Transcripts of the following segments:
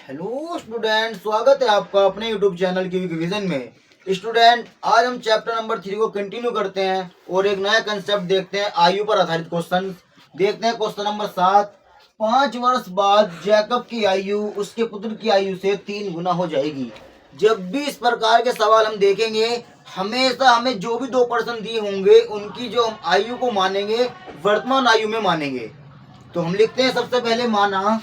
Hello student, स्वागत है आपका अपने यूट्यूब चैनल की रिवीजन में। स्टूडेंट, आज हम चैप्टर नंबर 3 को कंटिन्यू करते हैं और एक नया कंसेप्ट देखते हैं। आयु पर आधारित क्वेश्चन देखते हैं। क्वेश्चन नंबर 7, 5 वर्ष बाद जैकब की आयु उसके पुत्र की आयु से 3 गुना हो जाएगी। जब भी इस प्रकार के सवाल हम देखेंगे, हमेशा हमें जो भी 2% दिए होंगे उनकी जो हम आयु को मानेंगे वर्तमान आयु में मानेंगे। तो हम लिखते हैं सबसे पहले माना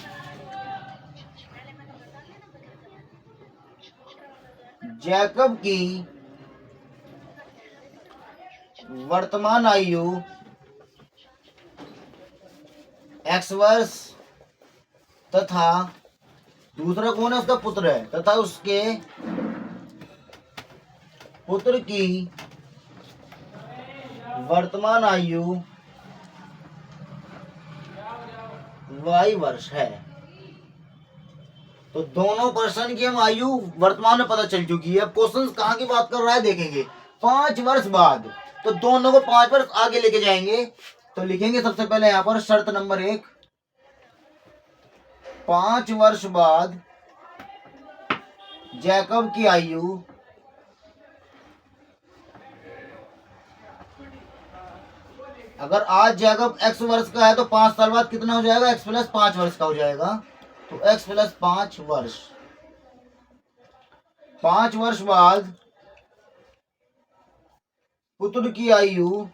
जैकब की वर्तमान आयु x वर्ष तथा दूसरा कौन है, उसका पुत्र है, तथा उसके पुत्र की वर्तमान आयु y वर्ष है। तो दोनों पर्सन की हम आयु वर्तमान में पता चल चुकी है। अब क्वेश्चन कहाँ की बात कर रहा है देखेंगे। 5 वर्ष बाद, तो दोनों को 5 वर्ष आगे लेके जाएंगे। तो लिखेंगे सबसे पहले यहां पर शर्त नंबर 1, 5 वर्ष बाद जैकब की आयु अगर आज जैकब x वर्ष का है तो 5 साल बाद कितना हो जाएगा, x प्लस 5 वर्ष का हो जाएगा। तो x प्लस 5 वर्ष, 5 वर्ष बाद पुत्र की आयु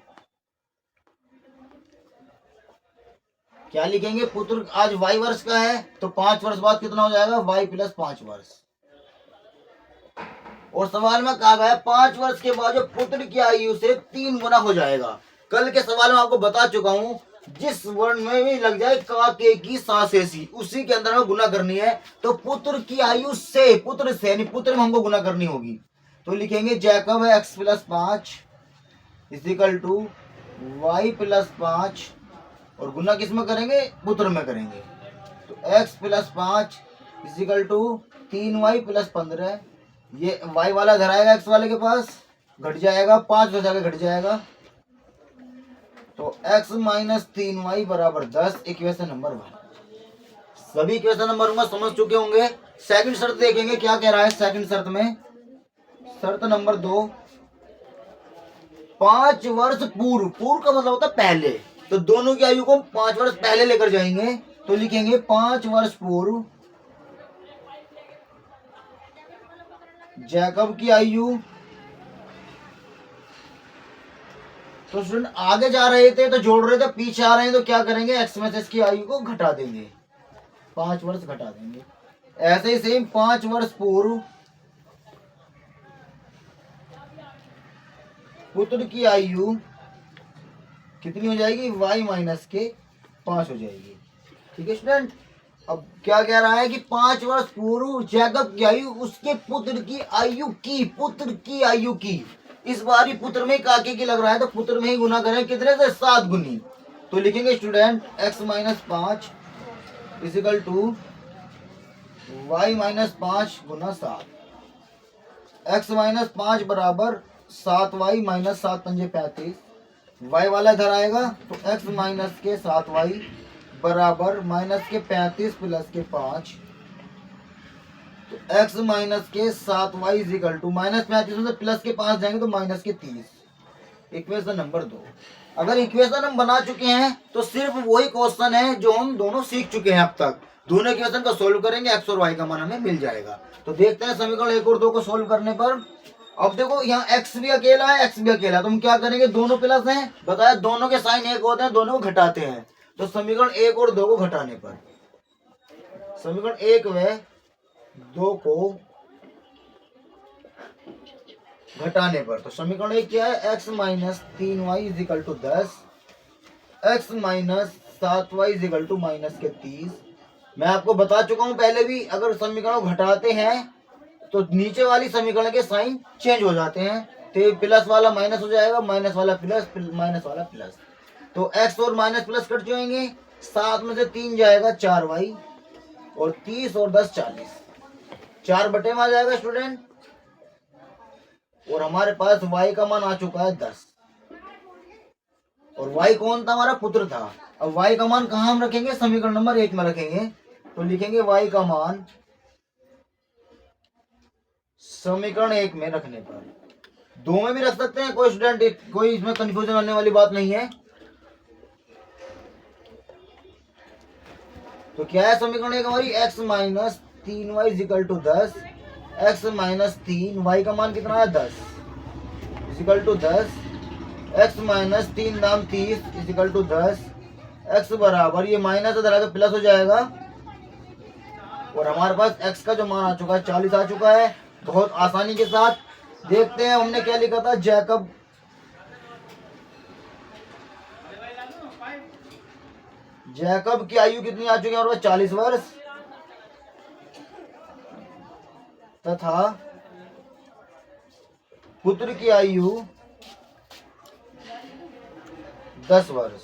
क्या लिखेंगे, पुत्र आज y वर्ष का है तो 5 वर्ष बाद कितना हो जाएगा, y प्लस 5 वर्ष। और सवाल में कहा गया 5 वर्ष के बाद जो पुत्र की आयु से 3 गुना हो जाएगा। कल के सवाल में आपको बता चुका हूं, जिस वर्ण में भी लग जाए काके की सासेसी उसी के अंदर में गुना करनी है। तो पुत्र की आयु से, पुत्र से यानी पुत्र में हमको गुना करनी होगी। तो लिखेंगे जैकब है x plus 5 equal to y plus 5 और गुना किस में करेंगे, पुत्र में करेंगे। तो x plus 5 equal to 3y plus 15। ये y वाला इधर आएगा, x वाले के पास घट जाएगा, 5 हो जाएगा, घट जाएगा। तो x माइनस 3y बराबर 10, इक्वेशन नंबर 1। सभी इक्वेशन नंबर 1 समझ चुके होंगे। सेकंड शर्त देखेंगे क्या कह रहा है। सेकंड शर्त में, शर्त नंबर 2, 5 वर्ष पूर्व, पूर्व का मतलब होता है पहले, तो दोनों की आयु को 5 वर्ष पहले लेकर जाएंगे। तो लिखेंगे 5 वर्ष पूर्व जैकब की आयु। तो स्टूडेंट आगे जा रहे थे तो जोड़ रहे थे, पीछे आ रहे हैं तो क्या करेंगे, एक्स में से इसकी आयु को घटा देंगे, 5 वर्ष घटा देंगे। ऐसे ही सेम 5 वर्ष पूर्व पुत्र की आयु कितनी हो जाएगी, y माइनस के 5 हो जाएगी। ठीक है स्टूडेंट। अब क्या कह रहा है कि 5 वर्ष पूर्व जैकब की आयु उसके पुत्र की आयु की, पुत्र की आयु की। इस बार ही पुत्र में काके की लग रहा है तो पुत्र में ही गुना करें, कितने से, 7 गुनी। तो लिखेंगे student x minus 5 equal to y minus 5 गुना 7। x माइनस 5 बराबर 7y माइनस 7 पंजे 35। y वाला इधर आएगा तो x माइनस के 7y बराबर माइनस के 35 प्लस के 5। तो x माइनस के 7y इजिकल टू माइनस 35 में से प्लस के 5 जाएंगे तो माइनस के 30। Equation number 2। अगर इक्वेशन हम बना चुके हैं तो सिर्फ वही क्वेश्चन है जो हम दोनों सीख चुके हैं अब तक। दोनों इक्वेशन को सोल्व करेंगे, x और y का मान हमें मिल जाएगा। तो देखते हैं समीकरण 1 और 2 को सोल्व करने पर। अब देखो यहाँ x भी अकेला है, x भी अकेला है, तो हम क्या करेंगे, दोनों प्लस हैं, बताया दोनों के साइन एक होते हैं, दोनों को घटाते हैं। तो समीकरण 1 और 2 को घटाने पर, समीकरण 1 व 2 को घटाने पर, तो समीकरण 1 क्या है, x minus 3y equal to 10, x minus 7y equal to minus के 30। मैं आपको बता चुका हूं पहले भी, अगर समीकरण घटाते हैं तो नीचे वाली समीकरण के साइन चेंज हो जाते हैं। तो प्लस वाला माइनस हो जाएगा, माइनस वाला प्लस, माइनस वाला प्लस। तो x और माइनस प्लस कट जाएंगे, 7 में से 3 जाएगा 4y और 30 और 10 40, 4 बटे में आ जाएगा स्टूडेंट। और हमारे पास y का मान आ चुका है 10 और y कौन था, हमारा पुत्र था। अब y का मान कहाँ हम रखेंगे, समीकरण नंबर 1 में रखेंगे। तो लिखेंगे y का मान समीकरण 1 में रखने पर, 2 में भी रख सकते हैं, कोई स्टूडेंट, कोई इसमें कंफ्यूजन होने वाली बात नहीं है। तो क्या है समीकरण 1 हमारी, x minus 3y equal to 10, x minus 3, y का मान कितना है 10 इजिकल टू 10, x माइनस 3 दाम 30 इजिकल टू 10, x बराबर, ये माइनस इधर आके प्लस हो जाएगा, और हमारे पास x का जो मान आ चुका है 40 आ चुका है। बहुत आसानी के साथ देखते हैं हमने क्या लिखा था, जैकब की आयु कितनी आ चुकी है, और 40 वर्ष, तथा पुत्र की आयु 10 वर्ष।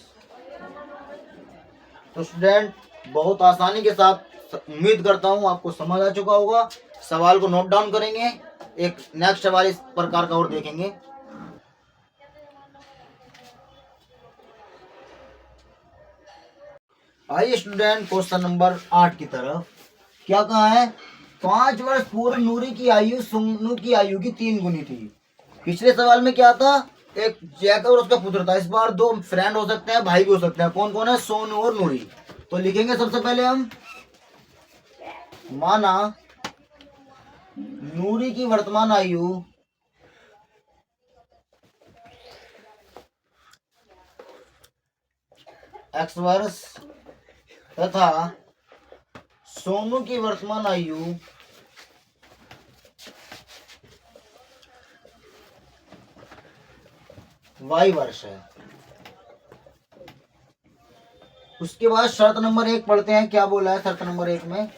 तो स्टूडेंट बहुत आसानी के साथ, उम्मीद करता हूं आपको समझ आ चुका होगा। सवाल को नोट डाउन करेंगे, एक नेक्स्ट सवाल इस प्रकार का और देखेंगे। आइए स्टूडेंट क्वेश्चन नंबर 8 की तरफ। क्या कहा है, 5 वर्ष पूर्व नूरी की आयु सोनू की आयु की 3 गुनी थी। पिछले सवाल में क्या था, एक जैकब और उसका पुत्र था। इस बार 2 फ्रेंड हो सकते हैं, भाई भी हो सकते हैं। कौन कौन है, सोनू और नूरी। तो लिखेंगे सबसे पहले हम, माना नूरी की वर्तमान आयु x वर्ष तथा सोनू की वर्तमान आयु y वर्ष है। उसके बाद शर्त नंबर 1 पढ़ते हैं, क्या बोला है शर्त नंबर 1 में,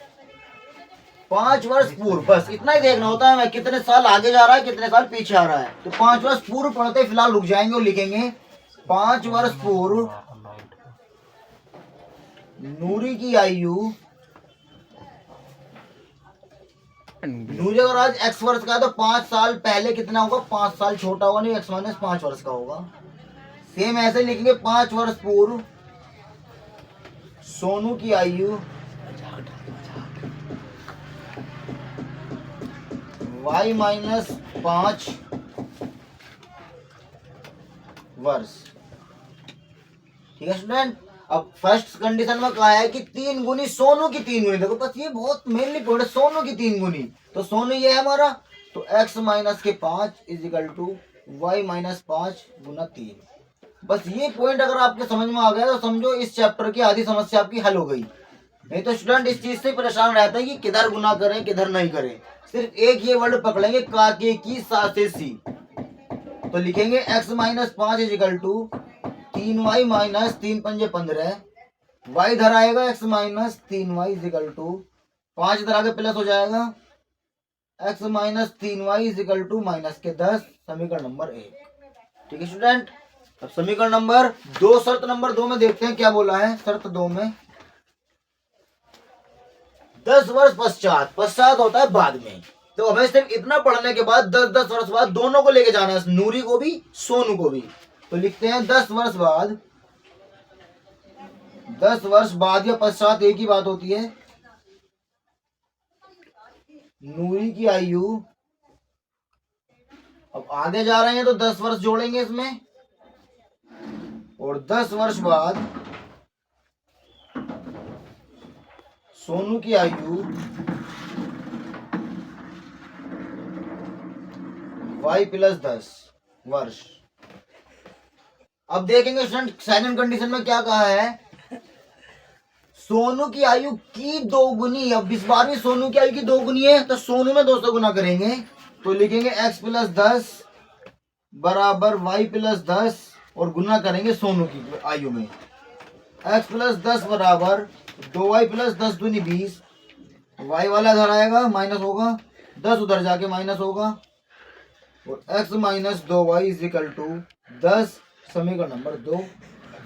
5 वर्ष पूर्व, बस इतना ही देखना होता है, मैं कितने साल आगे जा रहा है कितने साल पीछे आ रहा है। तो 5 वर्ष पूर्व पढ़ते फिलहाल रुक जाएंगे और लिखेंगे 5 वर्ष पूर्व नूरी की आयु, नूरी अगर आज x वर्ष का है तो 5 साल पहले कितना होगा, 5 साल छोटा होगा, नहीं x माइनस 5 वर्ष का होगा। सेम ऐसे लिखेंगे 5 वर्ष पूर्व सोनू की आयु y माइनस 5 वर्ष। ठीक है स्टूडेंट। अब फर्स्ट कंडीशन में कहा है कि 3 गुनी सोनू की 3 गुनी। देखो बस ये बहुत मेनली पॉइंट है, सोनू की 3 गुनी। तो सोनू ये है हमारा, तो x माइनस के 5 इजिकल टू y माइनस 5 गुना 3। बस ये पॉइंट अगर आपके समझ में आ गया तो समझो इस चैप्टर की आधी समस्या आपकी हल हो गई। नहीं तो स्टूडेंट इस चीज से परेशान रहता है कि किधर गुना करें किधर नहीं करें। सिर्फ एक ये वर्ड पकड़ेंगे, काके की सा से सी। तो लिखेंगे x minus 5 equal to 3y minus 3 पंजे 15, y इधर आएगा x minus 3y equal to 5 इधर आगे प्लस हो जाएगा, x minus 3y equal to minus के 10। समीकरण नंबर 1। ठीक है स्टूडेंट। अब समीकरण नंबर 2, शर्त नंबर 2 में देखते हैं क्या बोला है। शर्त 2 में 10 वर्ष पश्चात, पश्चात होता है बाद में, तो हमें सिर्फ इतना पढ़ने के बाद 10-10 वर्ष बाद दोनों को लेके जाना है, नूरी को भी सोनू को भी। तो लिखते हैं 10 वर्ष बाद, 10 वर्ष बाद या पश्चात एक ही बात होती है। नूरी की आयु, अब आगे जा रहे हैं तो 10 वर्ष जोड़ेंगे इसमें, और 10 वर्ष बाद सोनू की आयु y प्लस 10 वर्ष। अब देखेंगे स्टूडेंट सेकंड कंडीशन में क्या कहा है, सोनू की आयु की 2 गुनी। अब इस बार भी सोनू की आयु की 2 गुनी है, तो सोनू में 200 गुना करेंगे। तो लिखेंगे x प्लस 10 बराबर y प्लस 10 और गुना करेंगे सोनू की आयु में। x प्लस 10 बराबर 2y प्लस 10 दूनी 20, y वाला इधर आएगा माइनस होगा, 10 उधर जाके माइनस होगा, और x minus 2y is equal to 10। समीकरण नंबर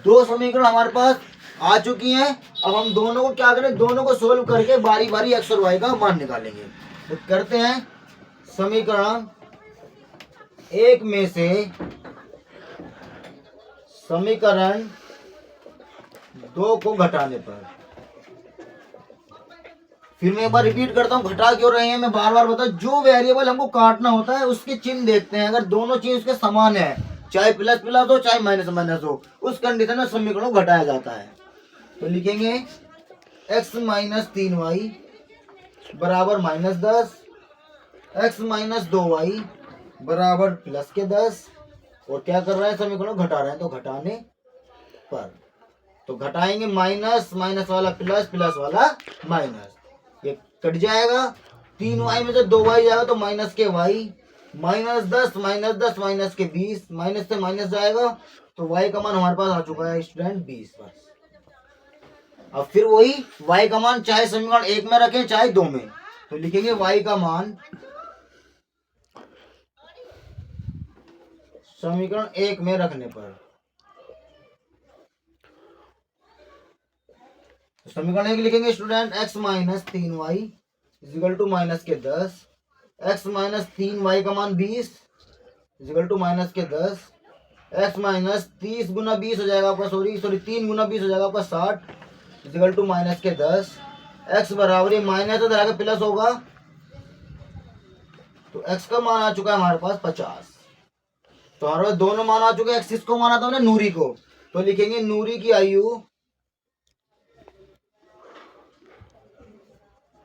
2 समीकरण हमारे पास आ चुकी हैं। अब हम दोनों को क्या करें, दोनों को सोल्व करके बारी बारी x और y का मान निकालेंगे। तो करते हैं समीकरण 1 में से समीकरण 2 को घटाने पर, फिर मैं एक बार रिपीट करता हूँ, घटा क्यों रहे हैं मैं बार बार बताऊँ। जो वेरिएबल हमको काटना होता है उसके चिन्ह देखते हैं, अगर दोनों चीज उसके समान है, चाहे प्लस प्लस हो चाहे माइनस माइनस हो, उस कंडीशन में समीकरण को घटाया जाता है। तो लिखेंगे x माइनस 3y बराबर माइनस 10, x माइनस 2y बराबर प्लस के 10, और क्या कर रहे हैं, समीकरण घटा रहे हैं, तो घटाने पर तो घटाएंगे माइनस माइनस वाला प्लस, प्लस वाला माइनस, ये कट जाएगा। 3y में से 2y जाएगा तो माइनस के y, माइनस 10 माइनस के 20, माइनस से माइनस जाएगा तो y का मान हमारे पास आ चुका है स्टूडेंट 20। बस अब फिर वही y का मान चाहे समीकरण 1 में रखें चाहे 2 में, तो लिखेंगे y का मान समीकरण 1 में रखने पर, समीकरण 1 लिखेंगे student x minus 3y equal to minus के 10, x माइनस 3y का मान 20 इजिकल टू माइनस के 10, x माइनस 30 गुना 20 हो जाएगा आपका, सॉरी 3 गुना 20 हो जाएगा आपका 60 इजिकल टू माइनस के 10, x बराबर ये माइनस है तो प्लस होगा, तो x का मान आ चुका है हमारे पास 50। तो हमारे पास दोनों मान आ चुके हैं, x किसको माना था हमने, नूरी को, तो लिखेंगे नूरी की आयु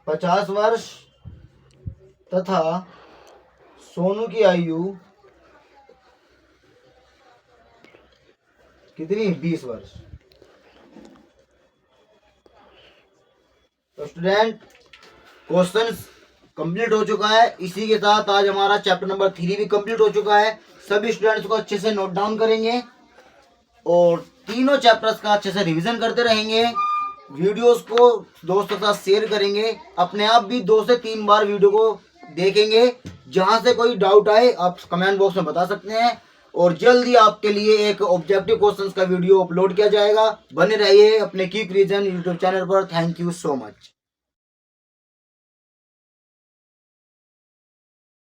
50 वर्ष तथा सोनू की आयु कितनी, 20 वर्ष। तो स्टूडेंट क्वेश्चन कंप्लीट हो चुका है, इसी के साथ आज हमारा चैप्टर नंबर 3 भी कंप्लीट हो चुका है। सभी स्टूडेंट्स को अच्छे से नोट डाउन करेंगे और तीनों चैप्टर्स का अच्छे से रिवीजन करते रहेंगे, वीडियोस को दोस्तों के साथ शेयर करेंगे, अपने आप भी 2 से 3 बार वीडियो को देखेंगे। जहां से कोई डाउट आए आप कमेंट बॉक्स में बता सकते हैं, और जल्दी आपके लिए एक ऑब्जेक्टिव क्वेश्चंस का वीडियो अपलोड किया जाएगा। बने रहिए अपने क्विक रीजन यूट्यूब चैनल पर। Thank you so much.